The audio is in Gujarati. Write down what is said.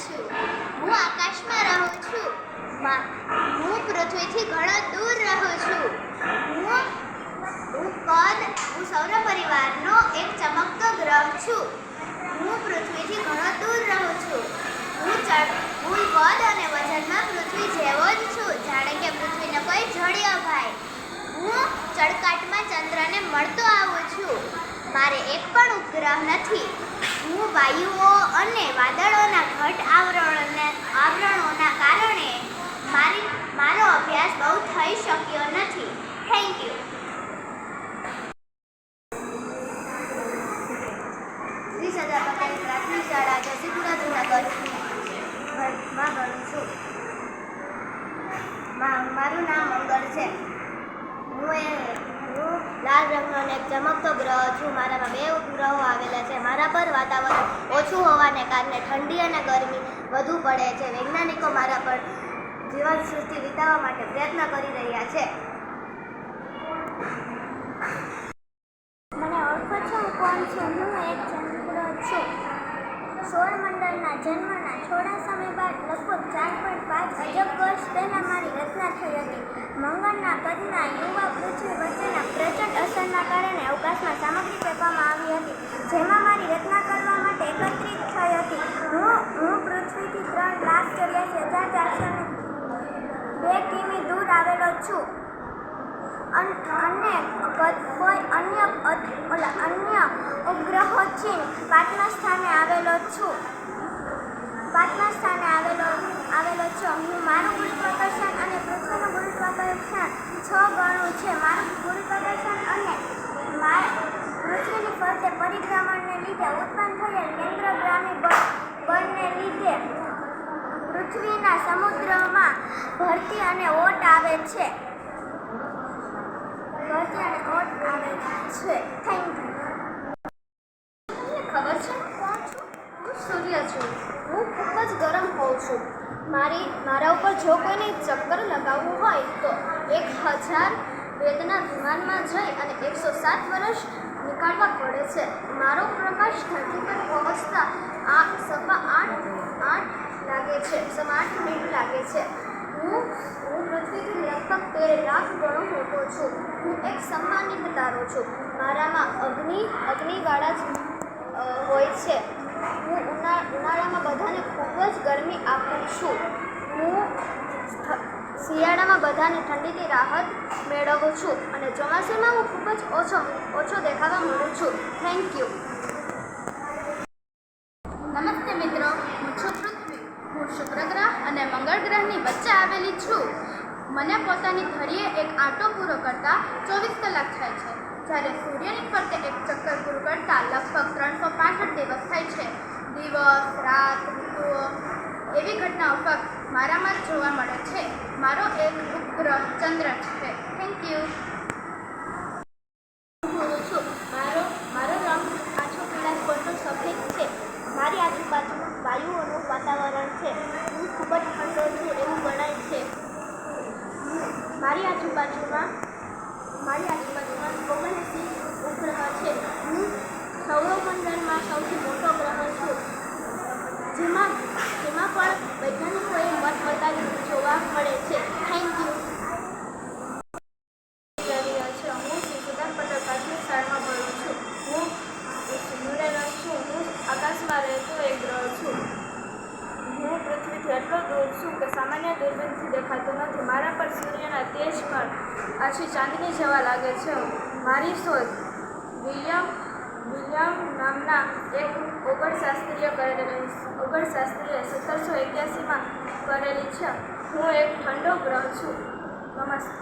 છું. હું આકાશમાં રહું છું. હું પૃથ્વીથી ઘણો દૂર રહું છું. હું સૌર પરિવારનો એક ચમકતો ગ્રહ છું. હું પૃથ્વીથી ઘણો દૂર રહું છું. હું કદ અને વજનમાં પૃથ્વી જેવો જ છું, જાણે કે પૃથ્વીને કોઈ જડ્યો ભાઈ. હું ચળકાટમાં ચંદ્રને મળતો આવું છું. મારે એક પણ ઉપગ્રહ નથી. હું વાયુઓ અને વાદળોના ઘટ આવરણોના કારણે મારો અભ્યાસ બહુ થઈ શક્યો નથી. Thank you. શ્રી સરદાર પટેલ પ્રાથમિક શાળા જસીપુરા જૂનાગઢમાં ભણું છું. મારું નામ મંગળ છે. હું લાલ રંગનો એક ચમકતો ગ્રહ છું. મારામાં 2 ઉપગ્રહો આવેલા છે. મારા પર વાતાવરણ ઓછું હોવાને કારણે ઠંડી અને ગરમી વધુ પડે છે. વૈજ્ઞાનિકો મારા પર જીવન સૃષ્ટિ વિતાવવા માટે પ્રયત્ન કરી રહ્યા છે. મને ઓળખો છો હું કોણ છું? હું એક ચંદ્ર છું. સૌરમંડળના જન્મના થોડા સમય બાદ લગભગ 4.5 અજબ વર્ષ પહેલાં મારી રચના થઈ હતી. મંગળના કદના યુવા પૃથ્વી વચ્ચેના પ્રચંડ અસરના કારણે અવકાશમાં સામગ્રી ફેંકવામાં આવી હતી, જેમાં મારી રચના કરવા માટે એકત્રિત થઈ હતી. હું પૃથ્વીથી 3,84,402 કિમી દૂર આવેલો છું અને કોઈ અન્ય ઉપગ્રહોથી 5મા સ્થાને આવેલો છું. મારું ગુરુત્વાકર્ષણ અને પૃથ્વીનું ગુરુત્વાકર્ષણ 6 ગણું છે. મારું ગુરુત્વાકર્ષણ અને પૃથ્વીની ફરતે પરિભ્રમણને લીધે ઉત્પન્ન થયેલ કેન્દ્રગામી બળને લીધે પૃથ્વીના સમુદ્રમાં ભરતી અને ઓટ આવે છે. Thank you. તમને ખબર છે હું કોણ છું? હું સૂર્ય છું. હું ખૂબ જ ગરમ હોઉં છું. મારા ઉપર જો કોઈને ચક્કર લગાવવું હોય તો 1000 વેદના વિમાનમાં જઈ અને 107 વર્ષ નીકાળવા પડે છે. મારો પ્રકાશ ધરતી પર પહોંચતા 8 મિનિટ લાગે છે. હું પૃથ્વીથી લગભગ 13 લાખ ગણો મોટો છું. હું એક સન્માનિત તારો છું. મારામાં અગ્નિવાળા જ હોય છે. હું ઉનાળામાં બધાને ખૂબ જ ગરમી આપું છું. હું શિયાળામાં બધાને ઠંડીથી રાહત મેળવું છું અને ચોમાસામાં હું ખૂબ જ ઓછો દેખાવા મળું છું. Thank you. નમસ્તે મિત્રો, હું છું પૃથ્વી. હું શુક્ર ગ્રહ અને મંગળ ગ્રહની વચ્ચે આવેલી છું. મને પોતાની ધરીએ એક આંટો પૂરો કરતા 24 કલાક થાય છે, જ્યારે સૂર્યની ફરતે એક ચક્કર પૂરું કરતા લગભગ 365 દિવસ થાય છે. દિવસ, રાત, ઋતુઓ એવી ઘટનાઓ ફક્ત મારામાં જ જોવા મળે છે. મારો એક ઉપગ્રહ ચંદ્ર છે. Thank you. મારો રંગ આછો પીળાશ પડતો સફેદ છે. મારી આજુબાજુ વાયુઓનું વાતાવરણ છે. હું ખૂબ જ ઠંડો છું એવું ગણાય છે. મારી આજુબાજુમાં 79 ઉપગ્રહ છે. હું સૌરમંડળમાં સૌથી મોટો ગ્રહ છું, જેમાં પણ વૈજ્ઞાનિકોએ મત બતાવી જોવા મળે છે. Thank you. હું શ્રી સરદાર પટેલ પ્રાથમિક શાળામાં ભણું છું. હું યુરેનસ છું. હું આકાશમાં રહેતો એક ગ્રહ છું. હું પૃથ્વીથી એટલો દૂર છું કે સામાન્ય દૂરબીનથી દેખાતો નથી. મારા પર સૂર્યના તેજ પર આછી ચાંદની જેવા લાગે છે. મારી શોધ વિલિયમ નામના એક ખગોળશાસ્ત્રીએ 1781માં કરેલી છે. હું એક ઠંડો ગ્રહ છું. નમસ્તે.